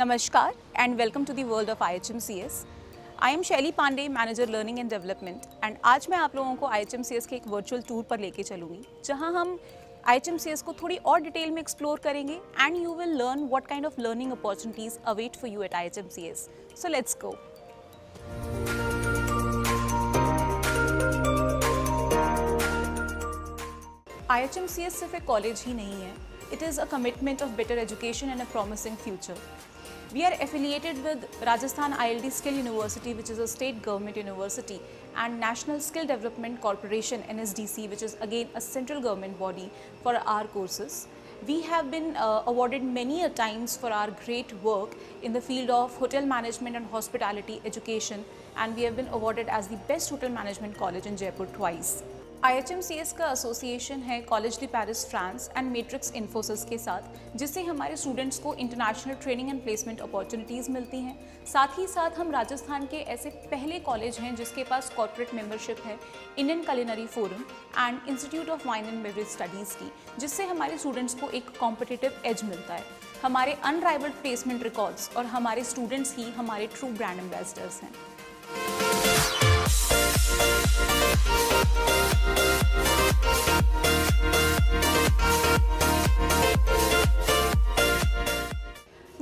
Namaskar and welcome to the world of IHMCS. I am Shaili Pandey, Manager Learning and Development and आज मैं आप लोगों को IHMCS के एक वर्चुअल टूर पर लेके चलूँगी जहां हम IHMCS को थोड़ी और डिटेल में एक्सप्लोर करेंगे and you will learn what kind of learning opportunities await for you at IHMCS. So let's go. IHMCS सिर्फ एक कॉलेज ही नहीं है. It is a commitment of better education and a promising future. We are affiliated with Rajasthan ILD Skill University, which is a state government university, and National Skill Development Corporation (NSDC), which is again a central government body for our courses. We have been awarded many a times for our great work in the field of hotel management and hospitality education, and we have been awarded as the best hotel management college in Jaipur twice. IHMCS का association है college D Paris France and matrix Infosys के साथ, जिससे हमारे students को international training and placement opportunities मिलती हैं. साथ ही साथ हम राजस्थान के ऐसे पहले कॉलेज हैं जिसके पास कॉर्पोरेट मेंबरशिप है Indian culinary forum and institute of wine and beverage studies की, जिससे हमारे स्टूडेंट्स को एक कॉम्पिटिटिव एज मिलता है. हमारे अनराइवल्ड प्लेसमेंट रिकॉर्ड्स और हमारे स्टूडेंट्स ही हमारे ट्रू ब्रांड एम्बेसडर्स हैं.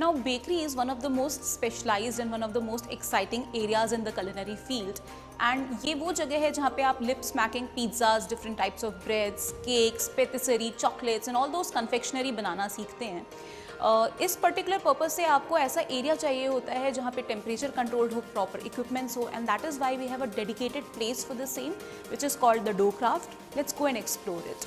Now, bakery is one of the most specialized and one of the most exciting areas in the culinary field. And ये वो जगह है जहाँ पे आप lip smacking pizzas, different types of breads, cakes, patisserie, chocolates and all those confectionery बनाना सीखते हैं. इस पर्टिकुलर पर्पज से आपको ऐसा एरिया चाहिए होता है जहाँ पे टेम्परेचर कंट्रोल्ड हो, प्रॉपर इक्विपमेंट्स हो, and that is why we have a dedicated place for the same which is called the dough craft. Let's go and explore it.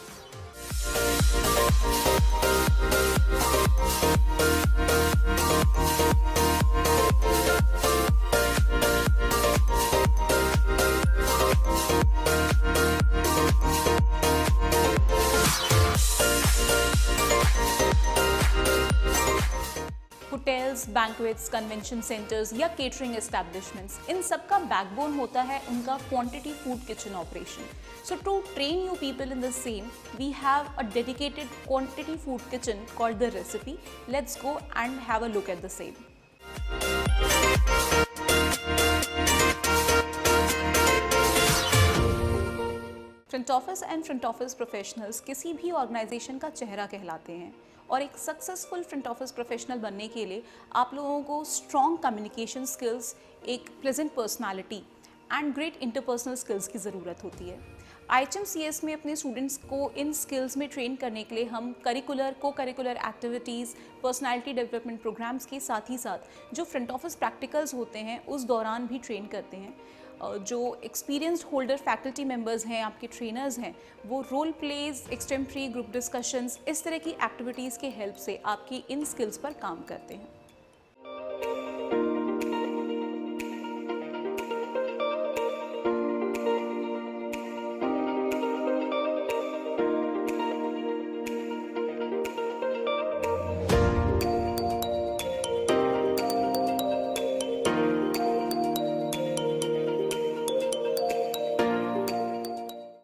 Hotels, banquets, convention centres या catering establishments, इन सब का backbone होता है उनका quantity food kitchen operation. So to train you people in the same, we have a dedicated quantity food kitchen called the recipe. Let's go and have a look at the same. Front office and front office professionals किसी भी organisation का चेहरा कहलाते हैं, और एक successful front office professional बनने के लिए आप लोगों को स्ट्रॉन्ग कम्युनिकेशन स्किल्स, एक pleasant personality and great interpersonal skills की ज़रूरत होती है. IHMCS में अपने स्टूडेंट्स को इन स्किल्स में ट्रेन करने के लिए हम को curricular activities, personality development programmes के साथ ही साथ जो फ्रंट ऑफिस प्रैक्टिकल्स होते हैं उस दौरान भी ट्रेन करते हैं. जो एक्सपीरियंस्ड होल्डर फैकल्टी मेंबर्स हैं, आपके ट्रेनर्स हैं, वो रोल प्लेज, एक्सटेम्परी ग्रुप डिस्कशंस, इस तरह की एक्टिविटीज़ के हेल्प से आपकी इन स्किल्स पर काम करते हैं.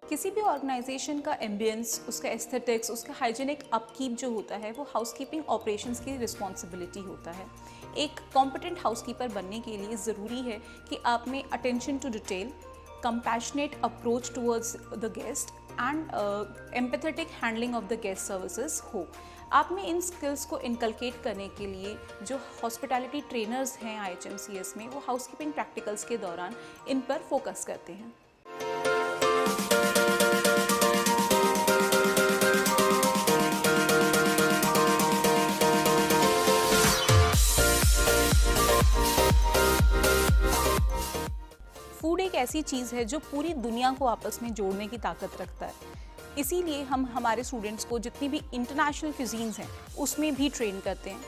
किसी भी ऑर्गेनाइजेशन का एम्बियंस, उसका एस्थेटिक्स, उसका हाइजीनिक अपकीप जो होता है वो हाउसकीपिंग ऑपरेशंस की रिस्पॉन्सिबिलिटी होता है. एक कॉम्पिटेंट हाउसकीपर बनने के लिए ज़रूरी है कि आप में attention to detail, compassionate approach towards the guest and empathetic handling of the guest services हो. आप में इन स्किल्स को इनकलकेट करने के लिए जो हॉस्पिटैलिटी ट्रेनर्स हैं IHMCS में, वो हाउसकीपिंग प्रैक्टिकल्स के दौरान इन पर फोकस करते हैं. फूड एक ऐसी चीज़ है जो पूरी दुनिया को आपस में जोड़ने की ताकत रखता है. इसीलिए हम हमारे स्टूडेंट्स को जितनी भी इंटरनेशनल क्यूजीन्स हैं उसमें भी ट्रेन करते हैं.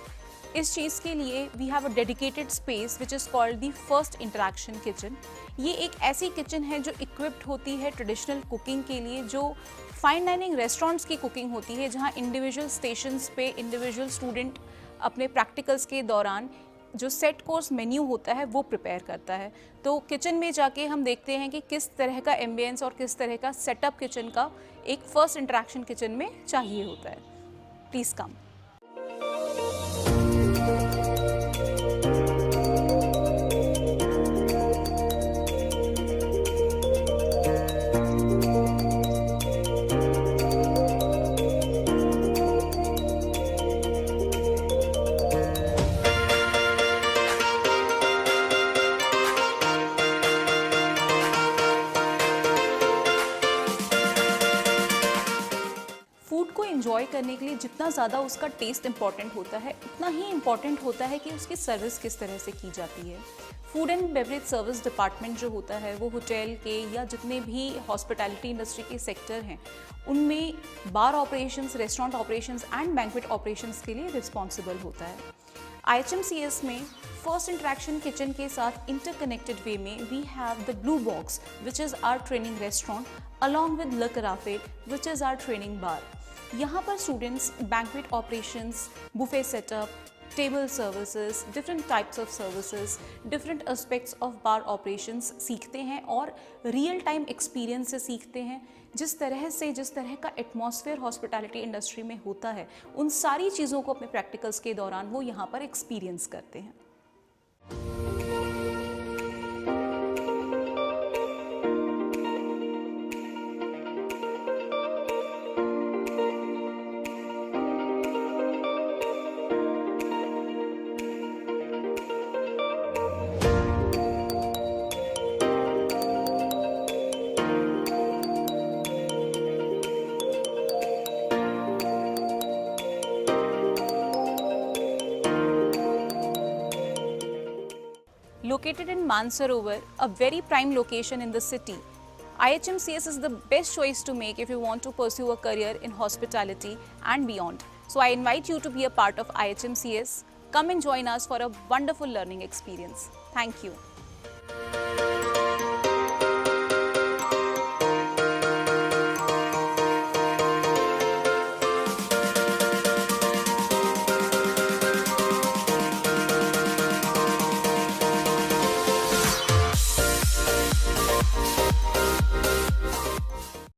इस चीज़ के लिए we have a dedicated space which is called the first interaction kitchen. ये एक ऐसी किचन है जो इक्विप्ड होती है ट्रेडिशनल कुकिंग के लिए, जो फाइन डाइनिंग रेस्टोरेंट्स की कुकिंग होती है, जहाँ इंडिविजुअल स्टेशंस पे इंडिविजुअल स्टूडेंट अपने प्रैक्टिकल्स के दौरान जो सेट कोर्स मेन्यू होता है वो प्रिपेयर करता है. तो किचन में जाके हम देखते हैं कि किस तरह का एम्बियंस और किस तरह का सेटअप किचन का एक फर्स्ट इंटरेक्शन किचन में चाहिए होता है. प्लीज़ कम. करने के लिए जितना ज़्यादा उसका टेस्ट इम्पॉर्टेंट होता है, उतना ही इम्पॉर्टेंट होता है कि उसकी सर्विस किस तरह से की जाती है। Food and beverage service department जो होता है वो होटल के या जितने भी हॉस्पिटैलिटी इंडस्ट्री के सेक्टर हैं उनमें bar operations, restaurant operations and banquet operations के लिए रिस्पॉन्सिबल होता है। IHMCS में फर्स्ट इंटरेक्शन किचन के साथ इंटरकनेक्टेड वे में we have the Blue Box which is our training restaurant along with La Carafe which is our training bar. यहाँ पर students banquet operations, buffet setup, table services, different types of services, different aspects of bar operations सीखते हैं और real time experience से सीखते हैं। जिस तरह का एटमॉस्फेयर हॉस्पिटैलिटी इंडस्ट्री में होता है, उन सारी चीज़ों को अपने प्रैक्टिकल्स के दौरान वो यहाँ पर एक्सपीरियंस करते हैं। Located in Mansarovar, a very prime location in the city, IHMCS is the best choice to make if you want to pursue a career in hospitality and beyond. So I invite you to be a part of IHMCS. Come and join us for a wonderful learning experience. Thank you.